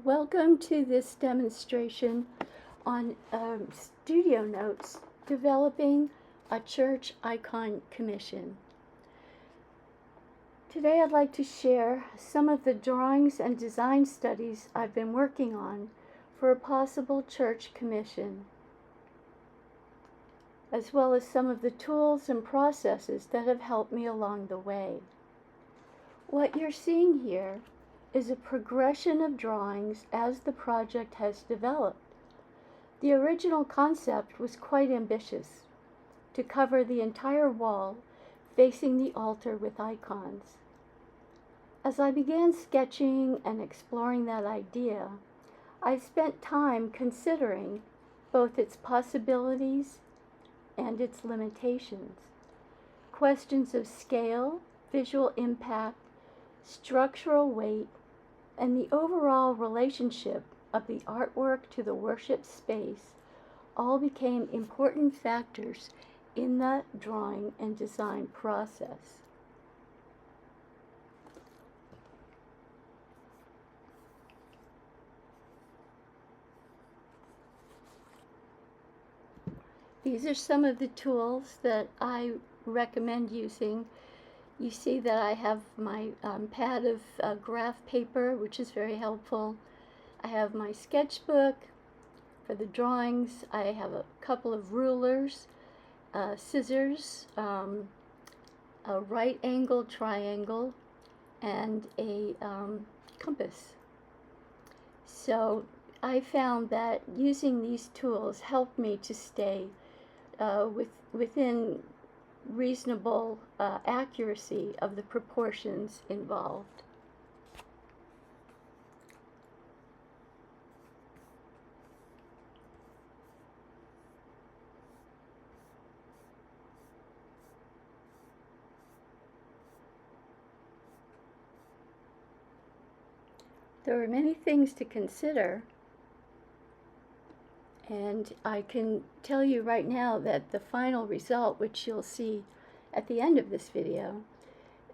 Welcome to this demonstration on Studio Notes, Developing a Church Icon Commission. Today I'd like to share some of the drawings and design studies I've been working on for a possible church commission, as well as some of the tools and processes that have helped me along the way. What you're seeing here is a progression of drawings as the project has developed. The original concept was quite ambitious, to cover the entire wall facing the altar with icons. As I began sketching and exploring that idea, I spent time considering both its possibilities and its limitations. Questions of scale, visual impact, structural weight, and the overall relationship of the artwork to the worship space all became important factors in the drawing and design process. These are some of the tools that I recommend using. You see that I have my pad of graph paper, which is very helpful. I have my sketchbook for the drawings. I have a couple of rulers, scissors, a right angle triangle, and a compass. So I found that using these tools helped me to stay within reasonable accuracy of the proportions involved. There are many things to consider, and I can tell you right now that the final result, which you'll see at the end of this video,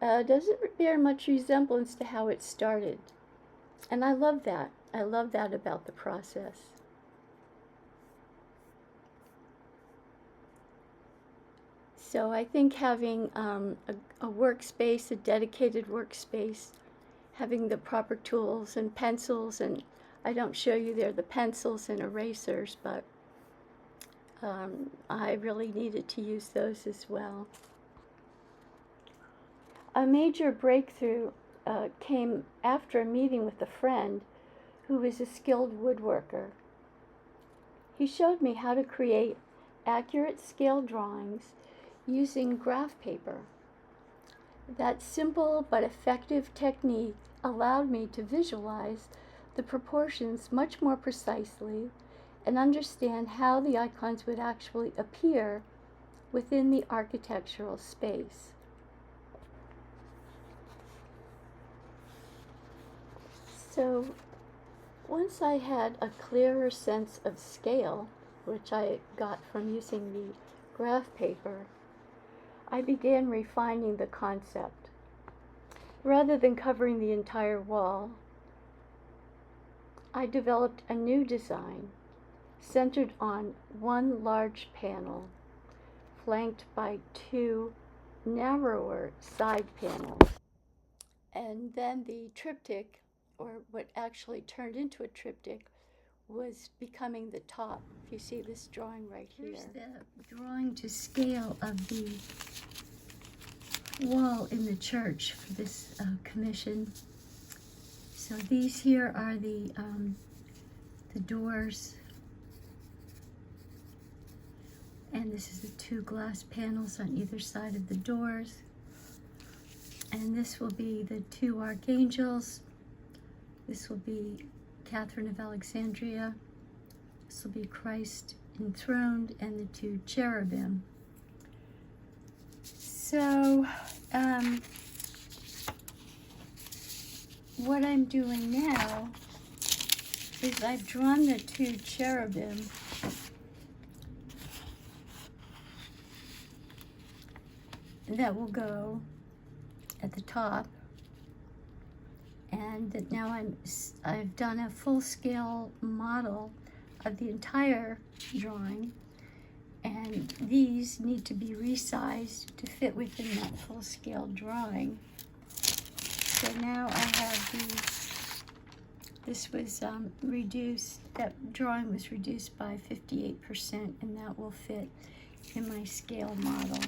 doesn't bear much resemblance to how it started. And I love that. I love that about the process. So I think having a workspace, a dedicated workspace, having the proper tools and pencils, and I don't show you there the pencils and erasers, but I really needed to use those as well. A major breakthrough came after a meeting with a friend who is a skilled woodworker. He showed me how to create accurate scale drawings using graph paper. That simple but effective technique allowed me to visualize the proportions much more precisely and understand how the icons would actually appear within the architectural space. So once I had a clearer sense of scale, which I got from using the graph paper, I began refining the concept. Rather than covering the entire wall, I developed a new design centered on one large panel, flanked by two narrower side panels. And then the triptych, or what actually turned into a triptych, was becoming the top. If you see this drawing right here. Here's the drawing to scale of the wall in the church for this commission. So these here are the doors, and this is the two glass panels on either side of the doors, and this will be the two archangels. This will be Catherine of Alexandria. This will be Christ enthroned, and the two cherubim. So what I'm doing now is I've drawn the two cherubim that will go at the top, and that now I've done a full-scale model of the entire drawing, and these need to be resized to fit within that full-scale drawing. So now I have these. This was reduced, that drawing was reduced by 58%, and that will fit in my scale model.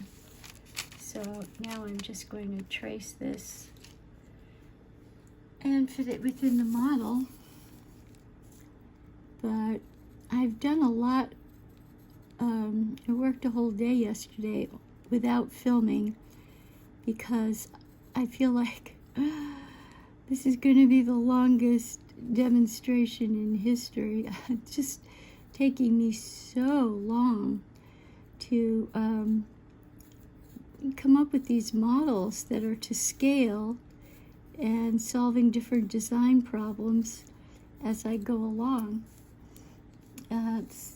So now I'm just going to trace this and fit it within the model. But I've done a lot. I worked a whole day yesterday without filming because I feel like this is going to be the longest demonstration in history. It's just taking me so long to come up with these models that are to scale and solving different design problems as I go along. It's,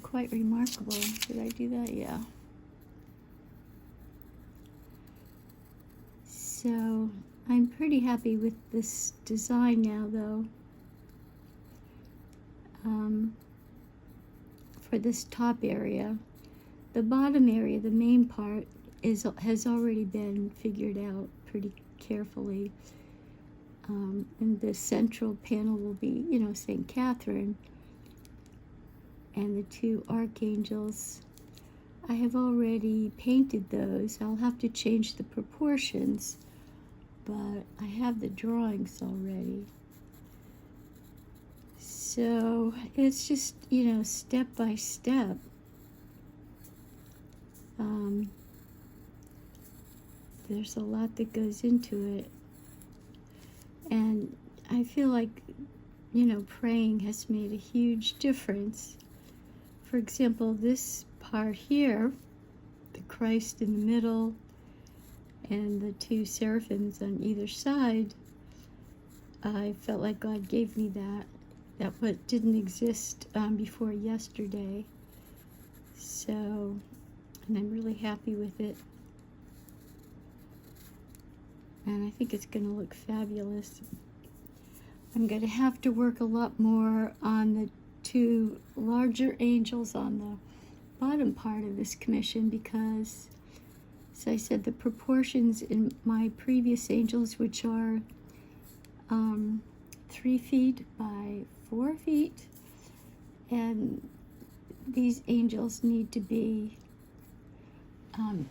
quite remarkable. Did I do that? Yeah. So I'm pretty happy with this design now, though. For this top area. The bottom area, the main part, has already been figured out pretty carefully. And the central panel will be, St. Catherine. And the two archangels, I have already painted those. I'll have to change the proportions, but I have the drawings already. So it's just, step by step. There's a lot that goes into it. And I feel like, praying has made a huge difference. For example, this part here, the Christ in the middle and the two seraphims on either side, I felt like God gave me that what didn't exist before yesterday. So, and I'm really happy with it. And I think it's going to look fabulous. I'm going to have to work a lot more on the two larger angels on the bottom part of this commission because, as I said, the proportions in my previous angels, which are 3 feet by 4 feet, and these angels need to be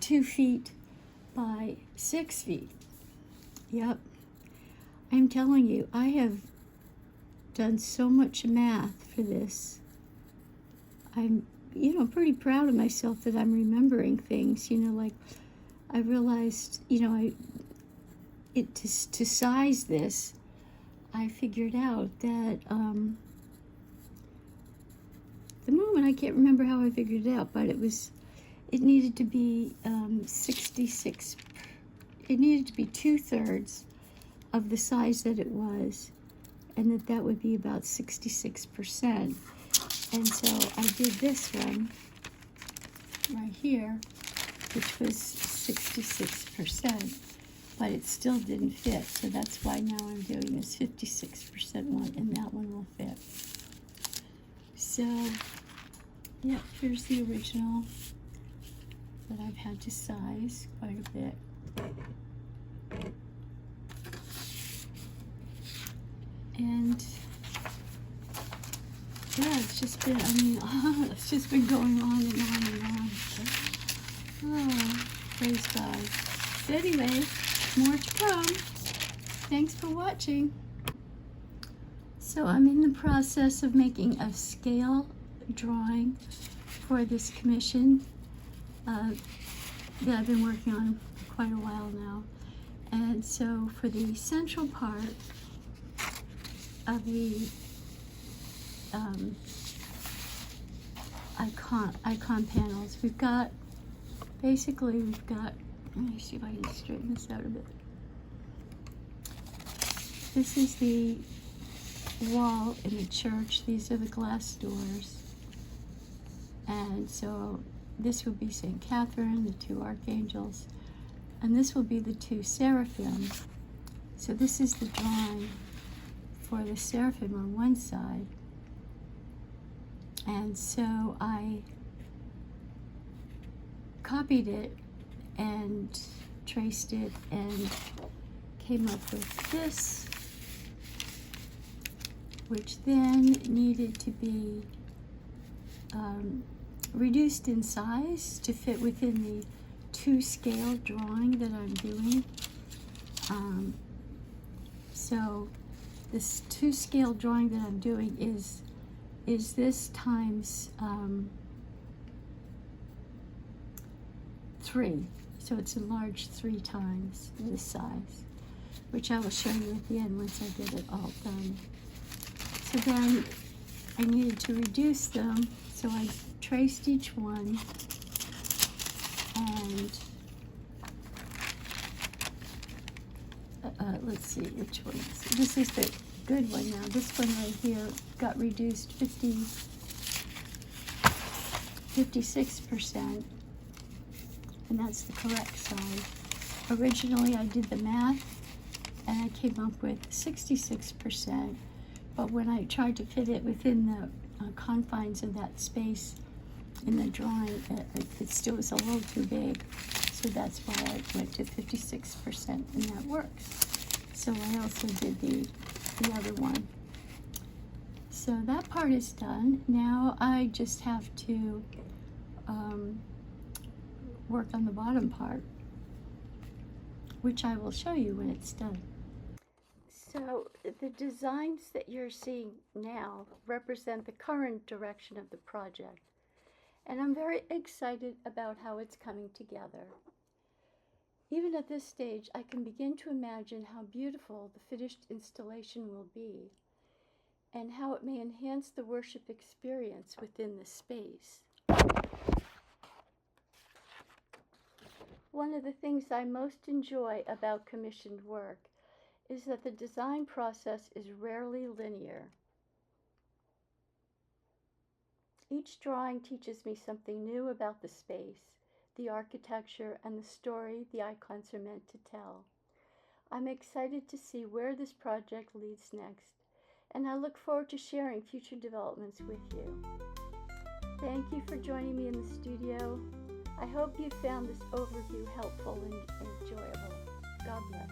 2 feet by 6 feet. Yep. I'm telling you, I have done so much math for this. I'm, pretty proud of myself that I'm remembering things. Like I realized, to size this, I figured out that the moment, I can't remember how I figured it out, but it needed to be 66. It needed to be 2/3 of the size that it was, and that would be about 66%. And so I did this one right here, which was 66%, but it still didn't fit. So that's why now I'm doing this 56% one, and that one will fit. So, yeah, here's the original that I've had to size quite a bit. And yeah, it's just been, it's just been going on and on and on. Oh, praise God. So anyway, more to come. Thanks for watching. So I'm in the process of making a scale drawing for this commission that I've been working on for quite a while now. And so for the central part of the icon panels, we've got, let me see if I can straighten this out a bit. This is the wall in the church. These are the glass doors. And so this will be St. Catherine, the two archangels, and this will be the two seraphim. So this is the drawing for the seraphim on one side. And so I copied it and traced it and came up with this, which then needed to be reduced in size to fit within the 2-scale drawing that I'm doing. So this 2-scale drawing that I'm doing is this times 3. So it's enlarged 3 times this size, which I will show you at the end once I get it all done. So then I needed to reduce them, so I traced each one and let's see which one. This is the good one now. This one right here got reduced 56%, and that's the correct size. Originally I did the math and I came up with 66%, but when I tried to fit it within the confines of that space in the drawing, it still was a little too big. So that's why I went to 56%, and that works. So I also did the other one. So that part is done. Now I just have to work on the bottom part, which I will show you when it's done. So the designs that you're seeing now represent the current direction of the project, and I'm very excited about how it's coming together. Even at this stage, I can begin to imagine how beautiful the finished installation will be and how it may enhance the worship experience within the space. One of the things I most enjoy about commissioned work is that the design process is rarely linear. Each drawing teaches me something new about the space, the architecture, and the story the icons are meant to tell. I'm excited to see where this project leads next, and I look forward to sharing future developments with you. Thank you for joining me in the studio. I hope you found this overview helpful and enjoyable. God bless.